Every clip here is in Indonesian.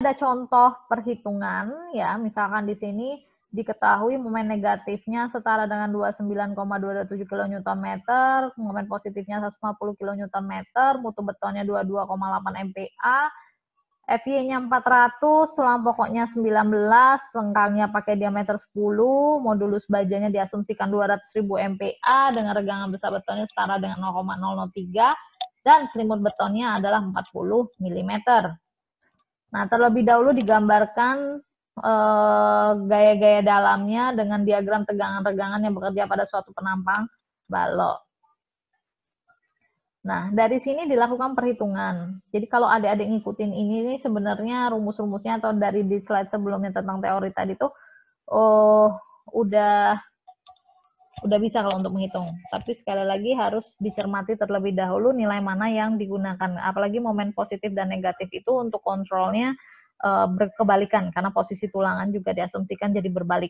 ada contoh perhitungan ya, misalkan di sini diketahui momen negatifnya setara dengan 29,227 kN, momen positifnya 150 kN, mutu betonnya 22,8 MPa, FY-nya 400, tulang pokoknya 19, lengkangnya pakai diameter 10, modulus bajanya diasumsikan 200.000 MPa dengan regangan besar betonnya setara dengan 0,003 dan selimut betonnya adalah 40 mm. Nah, terlebih dahulu digambarkan gaya-gaya dalamnya dengan diagram tegangan-regangan yang bekerja pada suatu penampang balok. Nah, dari sini dilakukan perhitungan. Jadi kalau adik-adik ngikutin ini sebenarnya rumus-rumusnya atau dari di slide sebelumnya tentang teori tadi tuh udah bisa kalau untuk menghitung. Tapi sekali lagi harus dicermati terlebih dahulu nilai mana yang digunakan. Apalagi momen positif dan negatif itu untuk kontrolnya berkebalikan karena posisi tulangan juga diasumsikan jadi berbalik.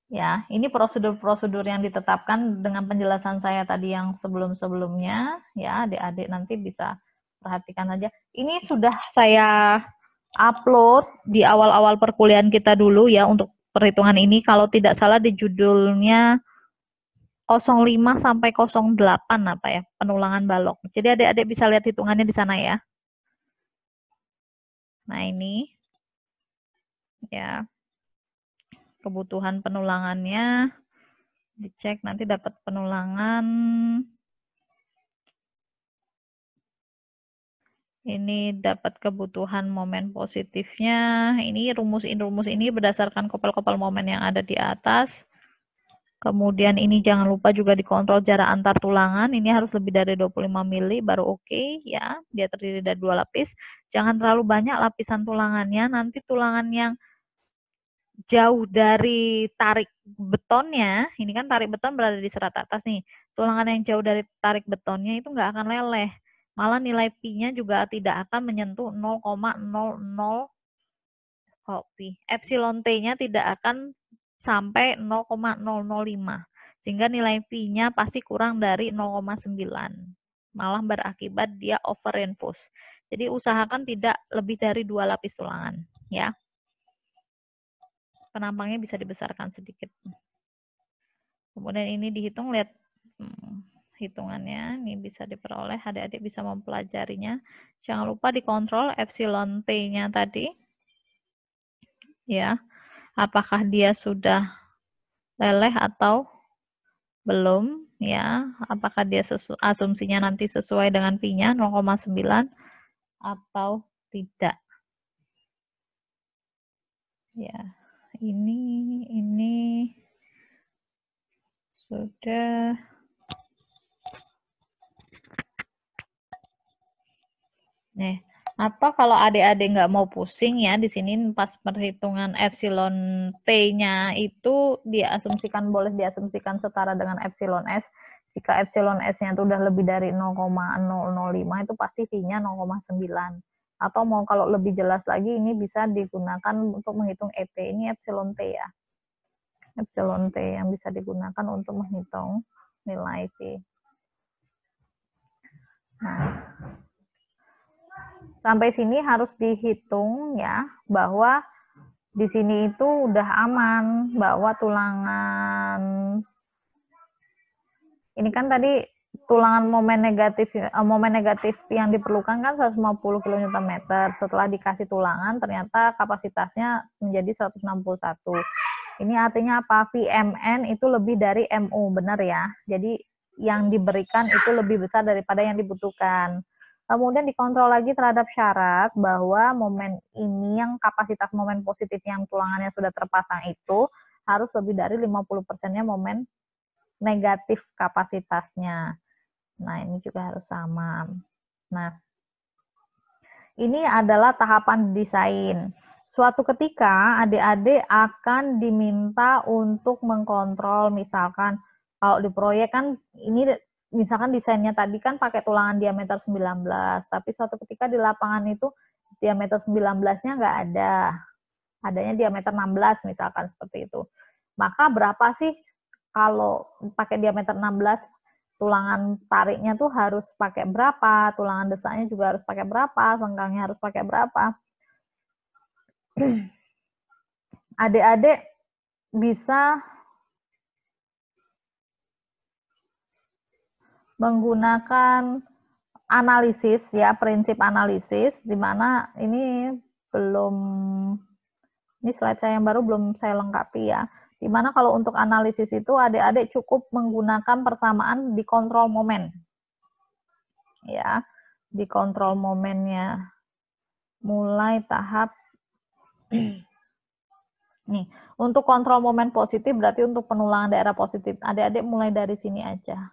Ya, ini prosedur-prosedur yang ditetapkan dengan penjelasan saya tadi yang sebelum-sebelumnya. Ya, adik-adik nanti bisa perhatikan aja. Ini sudah saya upload di awal-awal perkuliahan kita dulu ya untuk perhitungan ini. Kalau tidak salah di judulnya 05 sampai 08 apa ya, penulangan balok. Jadi adik-adik bisa lihat hitungannya di sana ya. Nah, ini ya. Kebutuhan penulangannya dicek nanti dapat penulangan ini, dapat kebutuhan momen positifnya. Ini rumus ini berdasarkan kopel-kopel momen yang ada di atas. Kemudian ini jangan lupa juga dikontrol jarak antar tulangan, ini harus lebih dari 25 mili baru oke ya, dia terdiri dari 2 lapis. Jangan terlalu banyak lapisan tulangannya, nanti tulangan yang jauh dari tarik betonnya, ini kan tarik beton berada di serat atas nih, tulangan yang jauh dari tarik betonnya itu nggak akan leleh, malah nilai pi-nya juga tidak akan menyentuh 0,00 epsilon t-nya tidak akan sampai 0,005, sehingga nilai pi-nya pasti kurang dari 0,9, malah berakibat dia over reinforce. Jadi usahakan tidak lebih dari 2 lapis tulangan ya. Penampangnya bisa dibesarkan sedikit. Kemudian ini dihitung, lihat hitungannya, ini bisa diperoleh, adik-adik bisa mempelajarinya. Jangan lupa dikontrol epsilon t-nya tadi. Ya, apakah dia sudah leleh atau belum ya? Apakah dia asumsinya nanti sesuai dengan pi-nya 0,9 atau tidak? Ya. Ini sudah. Nih, atau kalau adik-adik nggak mau pusing ya, di sini pas perhitungan epsilon t-nya itu boleh diasumsikan setara dengan epsilon s. Jika epsilon s-nya itu udah lebih dari 0,005 itu pasti pi-nya 0,9. Atau mau kalau lebih jelas lagi ini bisa digunakan untuk menghitung ET. Ini epsilon t ya. Epsilon t yang bisa digunakan untuk menghitung nilai P. Nah, sampai sini harus dihitung ya, bahwa di sini itu udah aman, bahwa tulangan ini kan tadi tulangan momen negatif yang diperlukan kan 150 kN. Setelah dikasih tulangan ternyata kapasitasnya menjadi 161. Ini artinya apa? VMN itu lebih dari MU, benar ya. Jadi yang diberikan itu lebih besar daripada yang dibutuhkan. Kemudian dikontrol lagi terhadap syarat bahwa momen ini yang kapasitas momen positif yang tulangannya sudah terpasang itu harus lebih dari 50%-nya momen negatif kapasitasnya. Nah, ini juga harus sama. Nah, ini adalah tahapan desain. Suatu ketika adik-adik akan diminta untuk mengkontrol, misalkan kalau di proyek kan ini misalkan desainnya tadi kan pakai tulangan diameter 19, tapi suatu ketika di lapangan itu diameter 19-nya nggak ada, adanya diameter 16 misalkan seperti itu. Maka berapa sih kalau pakai diameter 16 tulangan tariknya tuh harus pakai berapa, tulangan desaknya juga harus pakai berapa, sengkangnya harus pakai berapa. Adik-adik bisa menggunakan analisis ya, prinsip analisis, di mana ini belum, ini slide saya yang baru belum saya lengkapi ya. Dimana kalau untuk analisis itu adik-adik cukup menggunakan persamaan di kontrol momen. Ya, di kontrol momennya. Mulai tahap nih, untuk kontrol momen positif berarti untuk penulangan daerah positif. Adik-adik mulai dari sini aja.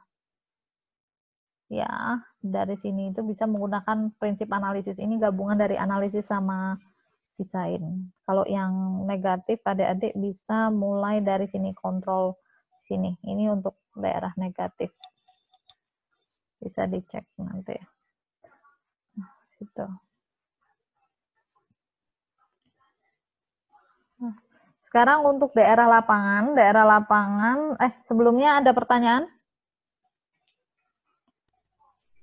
Ya, dari sini itu bisa menggunakan prinsip analisis ini, gabungan dari analisis sama desain. Kalau yang negatif adik-adik bisa mulai dari sini, kontrol sini. Ini untuk daerah negatif. Bisa dicek nanti. Nah, gitu. Nah, sekarang untuk daerah lapangan, sebelumnya ada pertanyaan?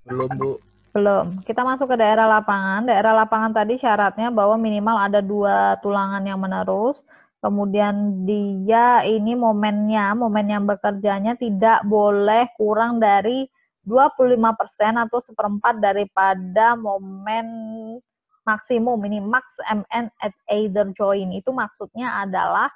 Belum, Bu. Belum. Kita masuk ke daerah lapangan. Daerah lapangan tadi syaratnya bahwa minimal ada 2 tulangan yang menerus. Kemudian dia ini momen yang bekerjanya tidak boleh kurang dari 25% atau seperempat daripada momen maksimum. Ini max MN at either joint. Itu maksudnya adalah,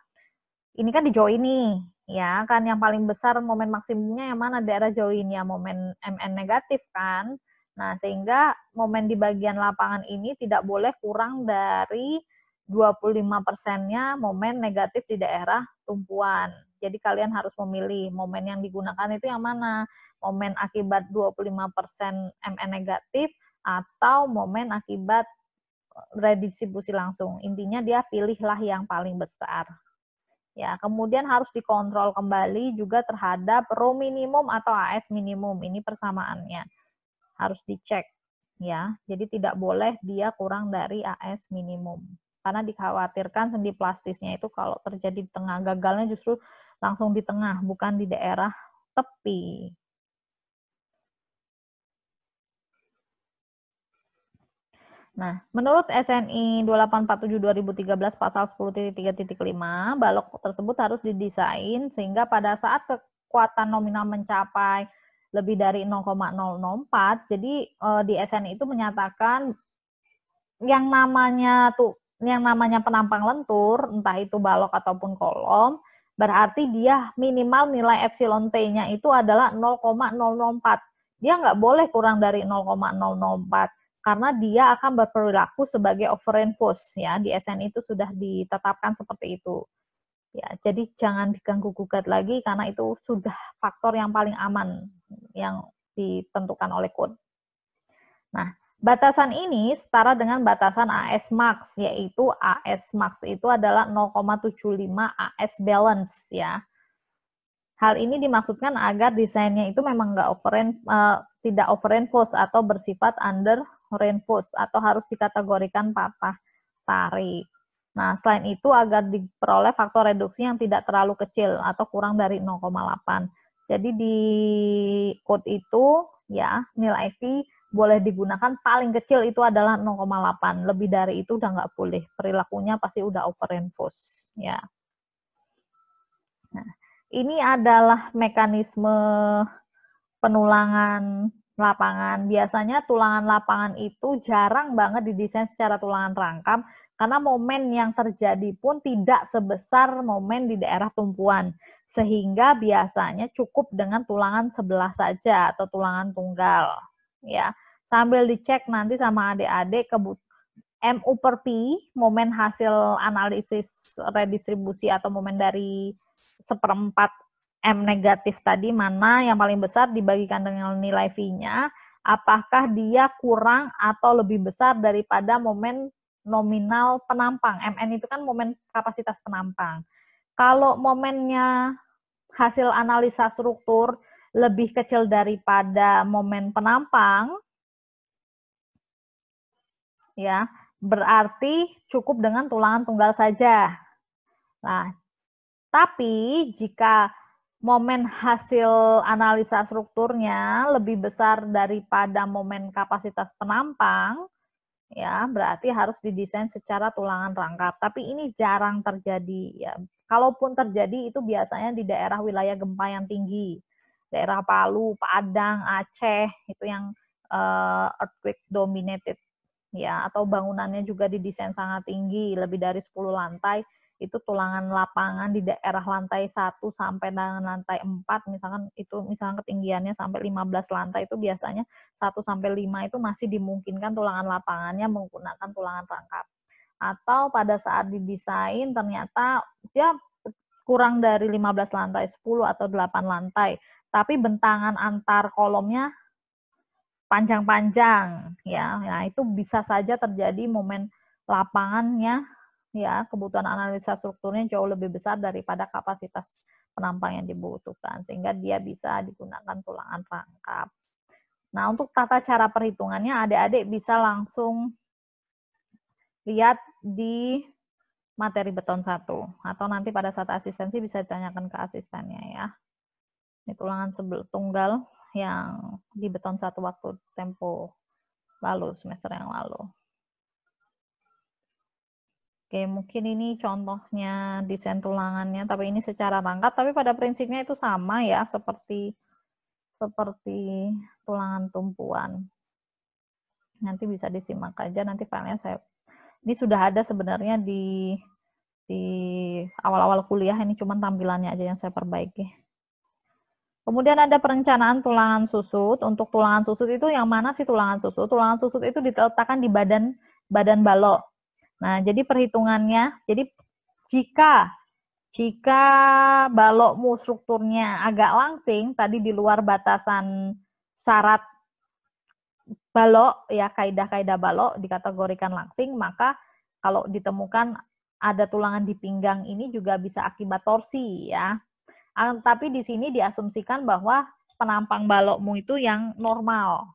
ini kan di join nih, ya kan yang paling besar momen maksimumnya yang mana, daerah join ya, momen MN negatif kan. Nah, sehingga momen di bagian lapangan ini tidak boleh kurang dari 25%-nya momen negatif di daerah tumpuan. Jadi kalian harus memilih momen yang digunakan itu yang mana, momen akibat 25% MN negatif atau momen akibat redistribusi langsung. Intinya dia pilihlah yang paling besar. Ya, kemudian harus dikontrol kembali juga terhadap rho minimum atau AS minimum. Ini persamaannya. Harus dicek ya. Jadi tidak boleh dia kurang dari AS minimum. Karena dikhawatirkan sendi plastisnya itu kalau terjadi di tengah, gagalnya justru langsung di tengah, bukan di daerah tepi. Nah, menurut SNI 2847/2013 pasal 10.3.5, balok tersebut harus didesain sehingga pada saat kekuatan nominal mencapai lebih dari 0,004, jadi di SNI itu menyatakan yang namanya penampang lentur, entah itu balok ataupun kolom, berarti dia minimal nilai epsilon T-nya itu adalah 0,004. Dia nggak boleh kurang dari 0,004. Karena dia akan berperilaku sebagai overenforce ya, di SN itu sudah ditetapkan seperti itu ya. Jadi jangan diganggu gugat lagi karena itu sudah faktor yang paling aman yang ditentukan oleh code. Nah, batasan ini setara dengan batasan AS max, yaitu AS max itu adalah 0,75 AS balance ya. Hal ini dimaksudkan agar desainnya itu memang tidak overenforce atau bersifat under reinforce atau harus dikategorikan patah tarik. Nah, selain itu agar diperoleh faktor reduksi yang tidak terlalu kecil atau kurang dari 0,8. Jadi di code itu ya nilai V boleh digunakan paling kecil itu adalah 0,8. Lebih dari itu udah nggak boleh. Perilakunya pasti udah overenforce ya. Nah, ini adalah mekanisme penulangan lapangan. Biasanya tulangan lapangan itu jarang banget didesain secara tulangan rangkap karena momen yang terjadi pun tidak sebesar momen di daerah tumpuan. Sehingga biasanya cukup dengan tulangan sebelah saja atau tulangan tunggal. Ya, sambil dicek nanti sama adik-adik MU per P, momen hasil analisis redistribusi atau momen dari seperempat M negatif tadi, mana yang paling besar dibagikan dengan nilai V-nya, apakah dia kurang atau lebih besar daripada momen nominal penampang. MN itu kan momen kapasitas penampang. Kalau momennya hasil analisa struktur lebih kecil daripada momen penampang, ya, berarti cukup dengan tulangan tunggal saja. Nah, tapi jika momen hasil analisa strukturnya lebih besar daripada momen kapasitas penampang, ya berarti harus didesain secara tulangan rangkap. Tapi ini jarang terjadi ya. Kalaupun terjadi itu biasanya di daerah wilayah gempa yang tinggi, daerah Palu, Padang, Aceh itu yang earthquake dominated ya, atau bangunannya juga didesain sangat tinggi, lebih dari 10 lantai. Itu tulangan lapangan di daerah lantai 1 sampai dengan lantai 4, misalkan ketinggiannya sampai 15 lantai, itu biasanya 1 sampai 5 itu masih dimungkinkan tulangan lapangannya menggunakan tulangan rangkap. Atau pada saat didesain ternyata dia kurang dari 15 lantai, 10 atau 8 lantai, tapi bentangan antar kolomnya panjang-panjang ya. Nah, itu bisa saja terjadi momen lapangannya ya, kebutuhan analisa strukturnya jauh lebih besar daripada kapasitas penampang yang dibutuhkan, sehingga dia bisa digunakan tulangan rangkap. Nah, untuk tata cara perhitungannya adik-adik bisa langsung lihat di materi beton 1, atau nanti pada saat asistensi bisa ditanyakan ke asistennya ya. Ini tulangan tunggal yang di beton 1 waktu tempo lalu, semester yang lalu. Oke, mungkin ini contohnya desain tulangannya, tapi ini secara rangkap, tapi pada prinsipnya itu sama ya, seperti tulangan tumpuan. Nanti bisa disimak aja, nanti filenya ini sudah ada sebenarnya di awal-awal kuliah, ini cuma tampilannya aja yang saya perbaiki. Kemudian ada perencanaan tulangan susut. Untuk tulangan susut itu yang mana sih tulangan susut? Tulangan susut itu diletakkan di badan balok. Nah, jadi perhitungannya, jadi jika balokmu strukturnya agak langsing, tadi di luar batasan syarat balok, ya kaidah-kaidah balok dikategorikan langsing, maka kalau ditemukan ada tulangan di pinggang ini juga bisa akibat torsi ya. Tapi di sini diasumsikan bahwa penampang balokmu itu yang normal.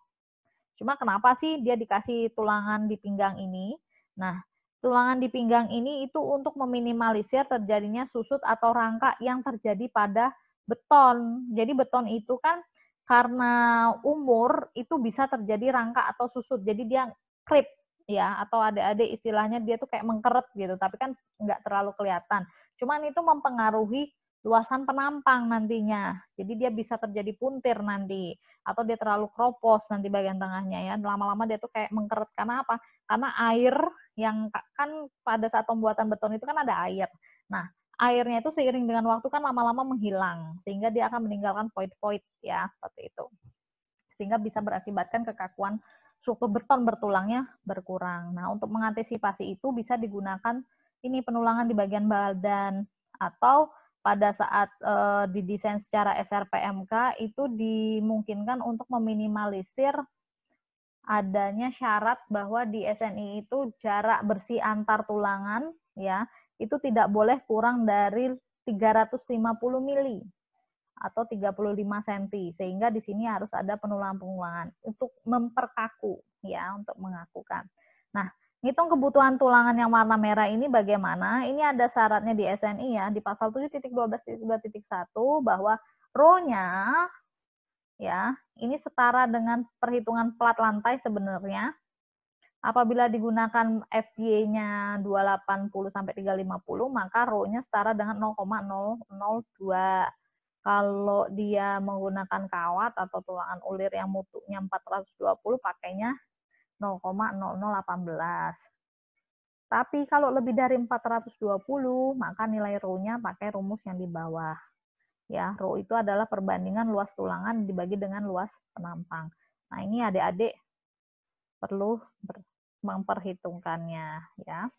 Cuma kenapa sih dia dikasih tulangan di pinggang ini? Nah, tulangan di pinggang ini itu untuk meminimalisir terjadinya susut atau rangka yang terjadi pada beton. Jadi beton itu kan karena umur itu bisa terjadi rangka atau susut. Jadi dia klip ya, atau adik-adik istilahnya dia tuh kayak mengkeret gitu, tapi kan nggak terlalu kelihatan. Cuman itu mempengaruhi luasan penampang nantinya. Jadi dia bisa terjadi puntir nanti, atau dia terlalu kropos nanti bagian tengahnya ya. Lama-lama dia tuh kayak mengkeret. Karena apa? Karena air yang kan pada saat pembuatan beton itu kan ada air. Nah, airnya itu seiring dengan waktu kan lama-lama menghilang, sehingga dia akan meninggalkan void-void ya, seperti itu. Sehingga bisa berakibatkan kekakuan struktur beton bertulangnya berkurang. Nah, untuk mengantisipasi itu bisa digunakan ini penulangan di bagian badan, atau pada saat didesain secara SRPMK itu dimungkinkan untuk meminimalisir adanya syarat bahwa di SNI itu jarak bersih antar tulangan ya itu tidak boleh kurang dari 350 mili atau 35 cm, sehingga di sini harus ada penulangan-penulangan untuk memperkaku ya, untuk mengakukan. Nah, ngitung kebutuhan tulangan yang warna merah ini bagaimana? Ini ada syaratnya di SNI ya, di pasal 7.12.2.1 bahwa rho-nya ya, ini setara dengan perhitungan plat lantai sebenarnya. Apabila digunakan FY-nya 280 sampai 350, maka rho-nya setara dengan 0,002. Kalau dia menggunakan kawat atau tulangan ulir yang mutunya 420, pakainya 0,0018. Tapi kalau lebih dari 420, maka nilai rho-nya pakai rumus yang di bawah. Ya, rho itu adalah perbandingan luas tulangan dibagi dengan luas penampang. Nah, ini adik-adik perlu memperhitungkannya ya.